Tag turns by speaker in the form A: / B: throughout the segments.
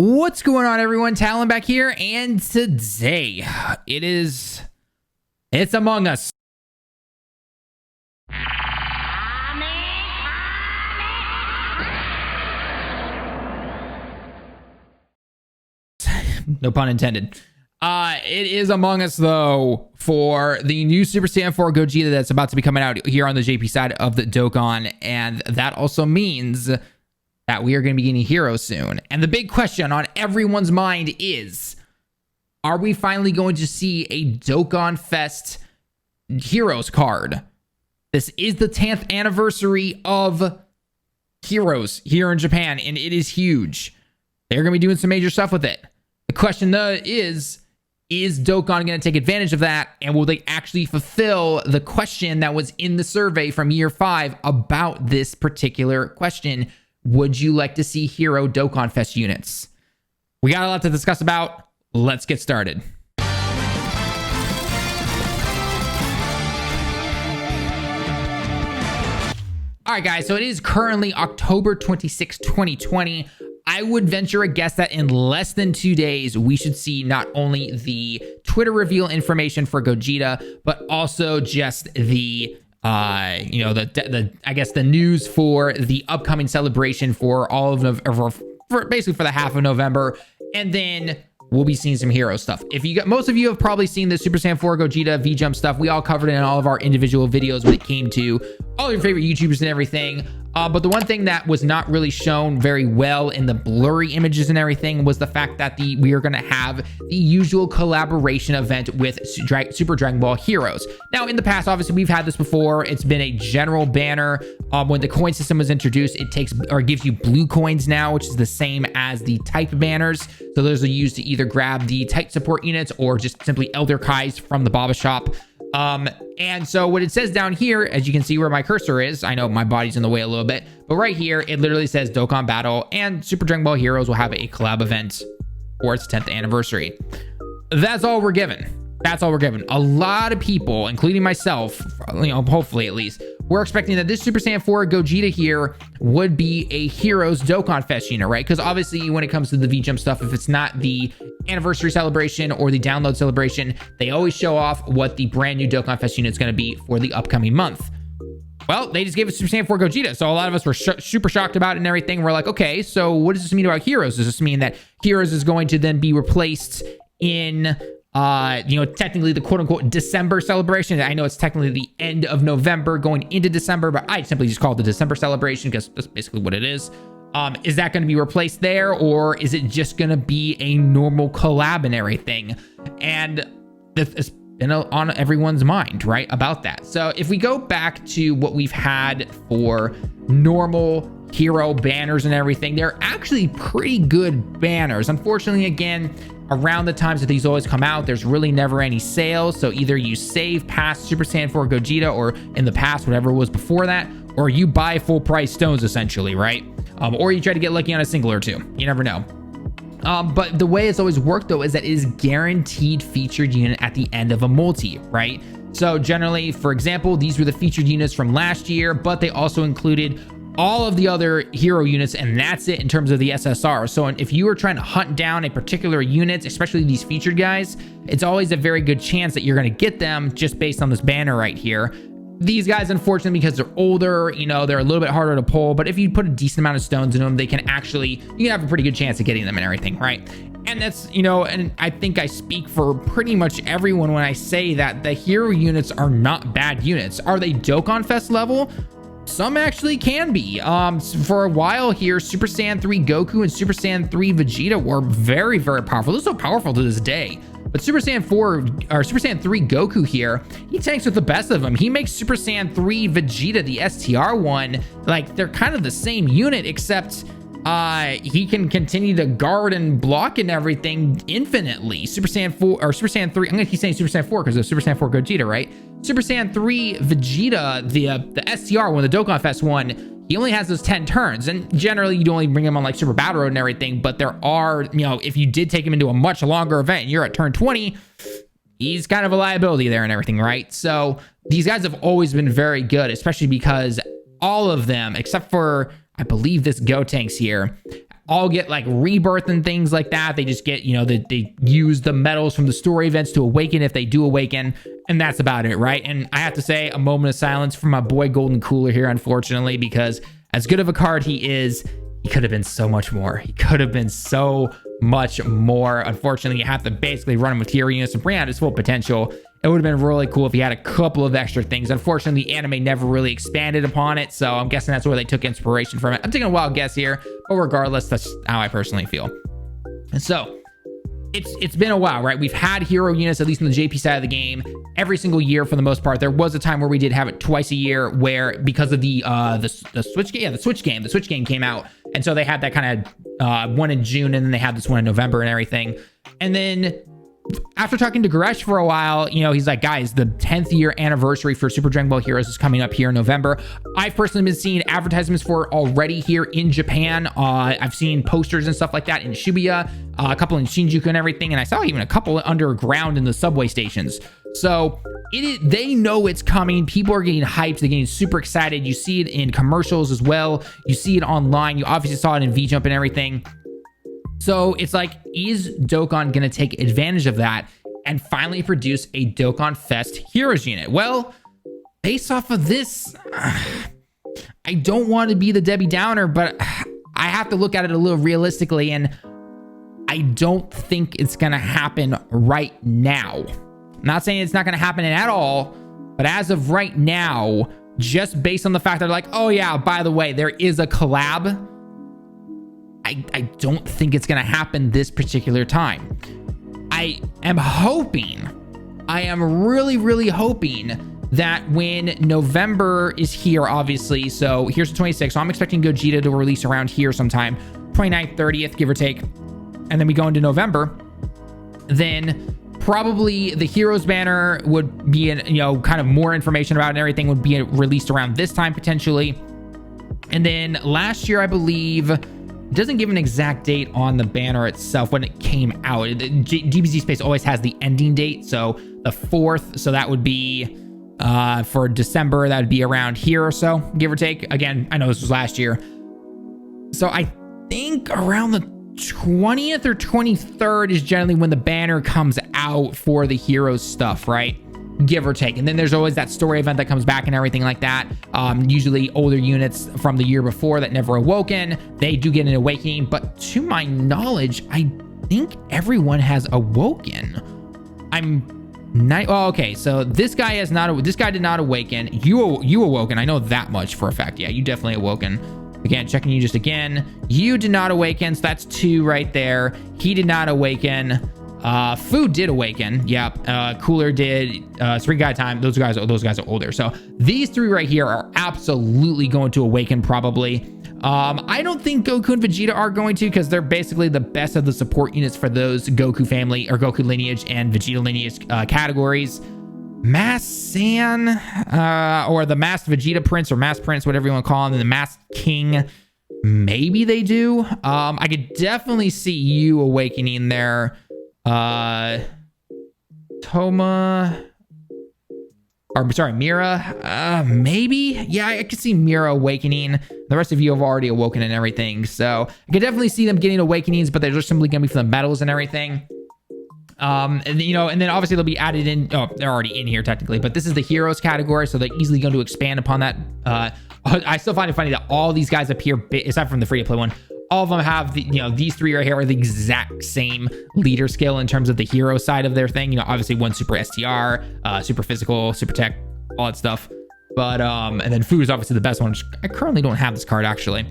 A: What's going on, everyone? Talon back here, and today it's Among Us. No pun intended. It is Among Us, though, for the new Super Saiyan 4 Gogeta that's about to be coming out here on the JP side of the Dokkan, and that also means that we are going to be getting heroes soon. And the big question on everyone's mind is, are we finally going to see a dokkanfest heroes card? This is the 10th anniversary of heroes here in Japan, and it is huge. They're going to be doing some major stuff with it. The question, though, is Dokkan going to take advantage of that, and will they actually fulfill the question that was in the survey from year 5 about this particular question? Would you like to see hero dokkanfest units? We got a lot to discuss about. Let's get started. All right, guys, so it is currently October 26, 2020. I would venture a guess that in less than 2 days, we should see not only the Twitter reveal information for Gogeta, but also just the I guess the news for the upcoming celebration for all of basically for the half of November, and then we'll be seeing some hero stuff. Most of you have probably seen the Super Saiyan 4 Gogeta V-Jump stuff. We all covered it in all of our individual videos when it came to all your favorite YouTubers and everything. But the one thing that was not really shown very well in the blurry images and everything was the fact that we are going to have the usual collaboration event with Super Dragon Ball Heroes. Now, in the past, obviously, we've had this before. It's been a general banner. When the coin system was introduced, it gives you blue coins now, which is the same as the type banners. So those are used to either grab the type support units or just simply Elder Kais from the Baba shop. And so what it says down here, as you can see where my cursor is, I know my body's in the way a little bit, but right here, it literally says Dokkan Battle and Super Dragon Ball Heroes will have a collab event for its 10th anniversary. That's all we're given. That's all we're given. A lot of people, including myself, hopefully at least, we're expecting that this Super Saiyan 4 Gogeta here would be a Heroes dokkanfest unit, right? Because obviously when it comes to the V-Jump stuff, if it's not the anniversary celebration or the download celebration, they always show off what the brand new dokkanfest unit is going to be for the upcoming month. Well, they just gave us Super Saiyan 4 Gogeta, so a lot of us were super shocked about it and everything. We're like, okay, so what does this mean about Heroes? Does this mean that Heroes is going to then be replaced in technically the quote-unquote December celebration? I know it's technically the end of November going into December, but I simply just call it the December celebration because that's basically what it is. Is that going to be replaced there, or is it just going to be a normal collab and everything? And it's been on everyone's mind, right, about that. So if we go back to what we've had for normal hero banners and everything, they're actually pretty good banners. Unfortunately, again, around the times that these always come out, there's really never any sales. So either you save past Super Saiyan 4 Gogeta, or in the past, whatever was before that, or you buy full price stones essentially, right? Or you try to get lucky on a single or two. You never know. But the way it's always worked, though, is that it is guaranteed featured unit at the end of a multi, right? So generally, for example, these were the featured units from last year, but they also included all of the other hero units, and that's it in terms of the SSR. So if you are trying to hunt down a particular unit, especially these featured guys, it's always a very good chance that you're going to get them just based on this banner right here. These guys, unfortunately, because they're older, they're a little bit harder to pull, but if you put a decent amount of stones in them, you can have a pretty good chance of getting them and everything, right? And that's, and I think I speak for pretty much everyone when I say that the hero units are not bad units. Are they dokkanfest level? Some actually can be. For a while here, Super Saiyan 3 Goku and Super Saiyan 3 Vegeta were very, very powerful. They're so powerful to this day. But Super Saiyan 3 Goku here, he tanks with the best of them. He makes Super Saiyan 3 Vegeta, the STR one, like they're kind of the same unit, except he can continue to guard and block and everything infinitely. Super Saiyan 4 or Super Saiyan 3, I'm gonna keep saying Super Saiyan 4 because of Super Saiyan 4 Gogeta, right? Super Saiyan 3 Vegeta, the STR one, the Dokkanfest one, he only has those 10 turns, and generally you'd only bring him on like Super Battle Road and everything, but there are, if you did take him into a much longer event and you're at turn 20, he's kind of a liability there and everything, right? So these guys have always been very good, especially because all of them, except for, I believe this Gotenks here, all get like rebirth and things like that. They just get, you know, they use the medals from the story events to awaken if they do awaken. And that's about it, right? And I have to say a moment of silence for my boy Golden Cooler here, unfortunately, because as good of a card he is, he could have been so much more. He could have been so much more. Unfortunately, you have to basically run him with hero units to bring out his full potential. It would have been really cool if he had a couple of extra things. Unfortunately, the anime never really expanded upon it, so I'm guessing that's where they took inspiration from it. I'm taking a wild guess here, but regardless, that's how I personally feel. And so it's been a while, right? We've had hero units, at least in the JP side of the game, every single year for the most part. There was a time where we did have it twice a year, where because of the Switch game, the Switch game came out, and so they had that kind of one in June, and then they had this one in November and everything. And then after talking to Goresh for a while, you know, he's like, guys, the 10th year anniversary for Super Dragon Ball Heroes is coming up here in November. I've personally been seeing advertisements for it already here in Japan. I've seen posters and stuff like that in Shibuya, a couple in Shinjuku and everything. And I saw even a couple underground in the subway stations. So they know it's coming. People are getting hyped. They're getting super excited. You see it in commercials as well. You see it online. You obviously saw it in V-Jump and everything. So it's like, is Dokkan going to take advantage of that and finally produce a Dokkan Fest Heroes unit? Well, based off of this, I don't want to be the Debbie Downer, but I have to look at it a little realistically, and I don't think it's going to happen right now. I'm not saying it's not going to happen at all, but as of right now, just based on the fact that they're like, oh yeah, by the way, there is a collab, I don't think it's going to happen this particular time. I am really, really hoping that when November is here, obviously, so here's the 26th, so I'm expecting Gogeta to release around here sometime, 29th, 30th, give or take, and then we go into November, then probably the Heroes banner would be, you know, kind of more information about it and everything would be released around this time potentially. And then last year, I believe, it doesn't give an exact date on the banner itself when it came out. DBZ Space always has the ending date, so the 4th, so that would be for December, that would be around here or so, give or take. Again, I know this was last year. So I think around the 20th or 23rd is generally when the banner comes out for the Heroes stuff, right? Give or take. And then there's always that story event that comes back and everything like that. Usually older units from the year before that never awoken, they do get an awakening, but to my knowledge, I think everyone has awoken. Oh, okay, so this guy has not, this guy did not awaken. You awoken, I know that much for a fact. Yeah, you definitely awoken. Again, checking you just again. You did not awaken, so that's 2 right there. He did not awaken. Food did awaken. Yep. Cooler did. 3 guy time. Those guys are older. So these 3 right here are absolutely going to awaken probably. I don't think Goku and Vegeta are going to, because they're basically the best of the support units for those Goku family or Goku lineage and Vegeta lineage categories. Masked San, or the Masked Vegeta Prince or Masked Prince, whatever you want to call him, and the Masked King, maybe they do. I could definitely see you awakening there. Toma, or sorry, Mira, maybe. Yeah, I could see Mira awakening. The rest of you have already awoken and everything, so I could definitely see them getting awakenings, but they're just simply gonna be for the medals and everything. And you know, and then obviously they'll be added in. Oh, they're already in here technically, but this is the Heroes category, so they're easily going to expand upon that. I still find it funny that all these guys up here, aside from the free-to-play one, all of them have the, you know, these 3 right here are the exact same leader skill in terms of the hero side of their thing. You know, obviously one super STR, super physical, super tech, all that stuff. But and then food is obviously the best one, which I currently don't have this card actually.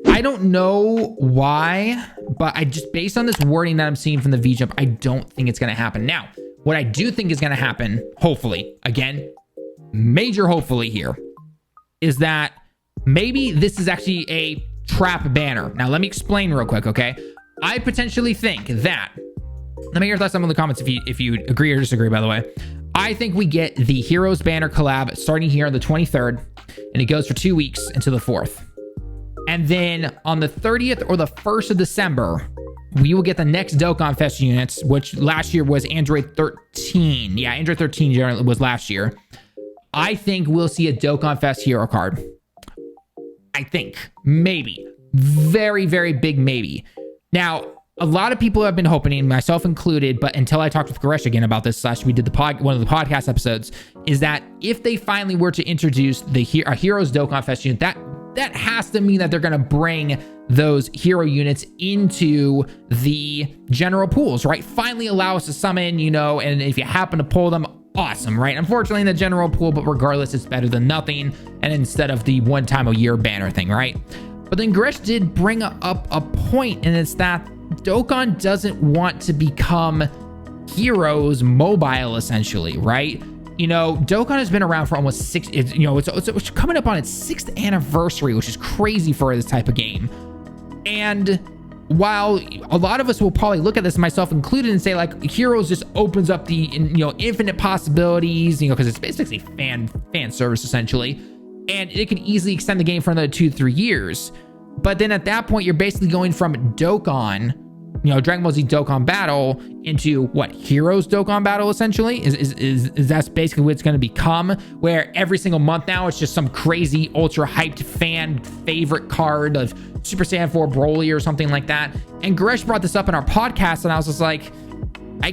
A: I don't know why, but I just, based on this wording that I'm seeing from the V-Jump, I don't think it's going to happen. Now, what I do think is going to happen, hopefully, again, major hopefully here, is that maybe this is actually a trap banner. Now, let me explain real quick, okay? I potentially think that, let me hear your thoughts in the comments if you agree or disagree, by the way. I think we get the Heroes banner collab starting here on the 23rd, and it goes for 2 weeks until the 4th. And then on the 30th or the 1st of December, we will get the next Dokkan Fest units, which last year was Android 13. Yeah, Android 13 generally was last year. I think we'll see a Dokkan Fest hero card. I think. Maybe. Very, very big maybe. Now, a lot of people have been hoping, myself included, but until I talked with Goresh again about this, we did one of the podcast episodes, is that if they finally were to introduce the Heroes Dokkan Fest unit, that has to mean that they're going to bring those hero units into the general pools, right? Finally allow us to summon, and if you happen to pull them, awesome, right? Unfortunately in the general pool, but regardless, it's better than nothing. And instead of the one time a year banner thing, right? But then Goresh did bring up a point, and it's that Dokkan doesn't want to become Heroes mobile, essentially, right? Dokkan has been around for almost it's coming up on its 6th anniversary, which is crazy for this type of game. And while a lot of us will probably look at this, myself included, and say like Heroes just opens up the infinite possibilities, because it's basically fan service essentially, and it could easily extend the game for another 2-3 years. But then at that point, you're basically going from Dokkan, Dragon Ball Z Dokkan Battle into what? Heroes Dokkan Battle, essentially? Is that's basically what it's going to become, where every single month now it's just some crazy ultra hyped fan favorite card of Super Saiyan 4 Broly or something like that. And Goresh brought this up in our podcast, and I was just like, I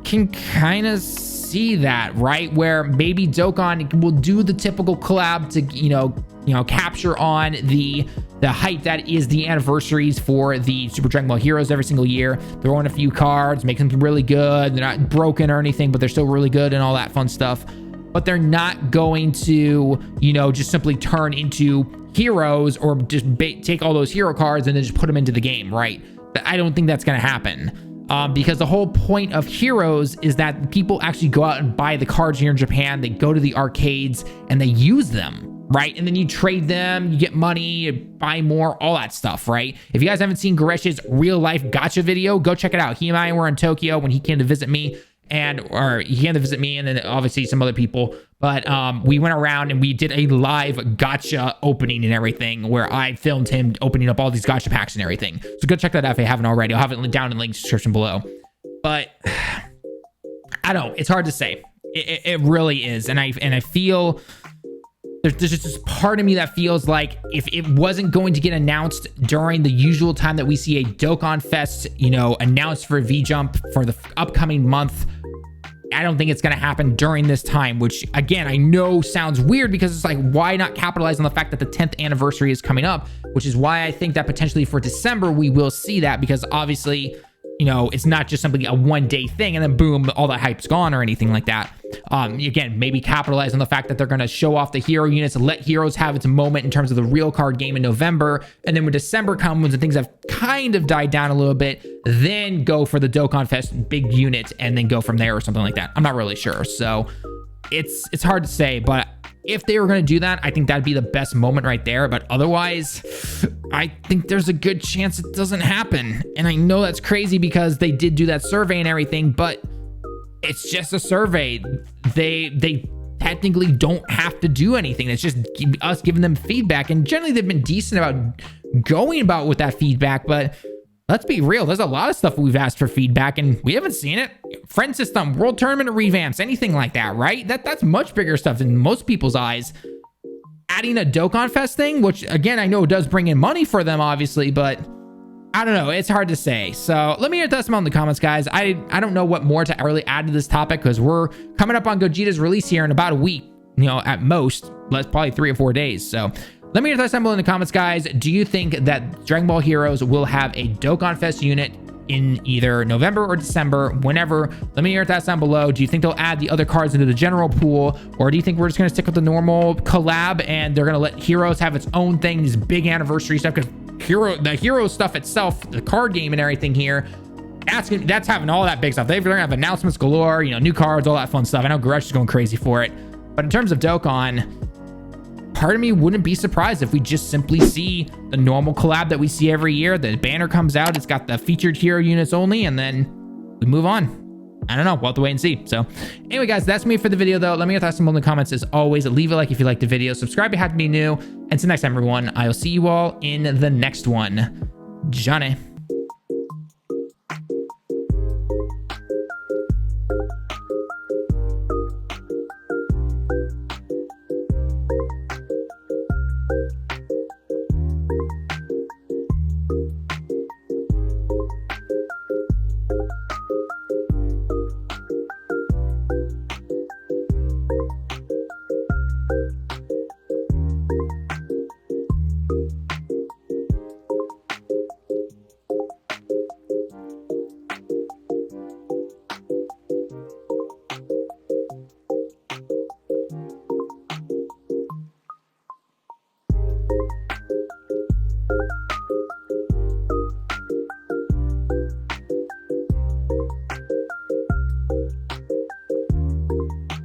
A: can kind of see that, right? Where maybe Dokkan will do the typical collab to capture on the hype that is the anniversaries for the Super Dragon Ball Heroes every single year. Throw in a few cards, make them really good. They're not broken or anything, but they're still really good and all that fun stuff. But they're not going to, just simply turn into Heroes or just take all those hero cards and then just put them into the game, right? I don't think that's going to happen. Because the whole point of Heroes is that people actually go out and buy the cards here in Japan. They go to the arcades and they use them, right? And then you trade them, you get money, you buy more, all that stuff, right? If you guys haven't seen Goresh's real life gacha video, go check it out. He and I were in Tokyo when he came to visit me, and then obviously some other people. But we went around and we did a live gacha opening and everything, where I filmed him opening up all these gacha packs and everything. So go check that out if you haven't already. I'll have it down in the link description below. But I don't know. It's hard to say. It really is. And I feel there's just this part of me that feels like if it wasn't going to get announced during the usual time that we see a Dokkan Fest, announced for V-Jump for the upcoming month, I don't think it's going to happen during this time, which again, I know sounds weird because it's like, why not capitalize on the fact that the 10th anniversary is coming up, which is why I think that potentially for December, we will see that, because obviously, it's not just simply a one-day thing and then boom, all that hype's gone or anything like that. Again, maybe capitalize on the fact that they're going to show off the hero units and let Heroes have its moment in terms of the real card game in November. And then when December comes and things have kind of died down a little bit, then go for the Dokkan Fest big unit and then go from there or something like that. I'm not really sure. So it's hard to say, but if they were going to do that, I think that'd be the best moment right there. But otherwise, I think there's a good chance it doesn't happen. And I know that's crazy because they did do that survey and everything, but it's just a survey. They technically don't have to do anything. It's just us giving them feedback. And generally they've been decent about going about with that feedback, but let's be real. There's a lot of stuff we've asked for feedback and we haven't seen it. Friend system, world tournament revamps, anything like that, right? That's much bigger stuff in most people's eyes. Adding a Dokkan Fest thing, which again, I know does bring in money for them, obviously, but I don't know. It's hard to say. So let me hear your thoughts in the comments, guys. I don't know what more to really add to this topic because we're coming up on Gogeta's release here in about a week, at most. That's probably 3 or 4 days. So let me hear your thoughts below in the comments, guys. Do you think that Dragon Ball Heroes will have a Dokkan Fest unit in either November or December, whenever? Let me hear your thoughts down below. Do you think they'll add the other cards into the general pool, or do you think we're just going to stick with the normal collab and they're going to let Heroes have its own thing, this big anniversary stuff? Because the hero stuff itself, the card game and everything here, that's having all that big stuff. They're going to have announcements galore, new cards, all that fun stuff. I know Goresh is going crazy for it. But in terms of Dokkan, part of me wouldn't be surprised if we just simply see the normal collab that we see every year. The banner comes out, it's got the featured hero units only, and then we move on. I don't know. We'll have to wait and see. So anyway, guys, that's me for the video, though. Let me know your thoughts in the comments. As always, leave a like if you liked the video. Subscribe if you have to be new. And until next time, everyone, I'll see you all in the next one. Johnny.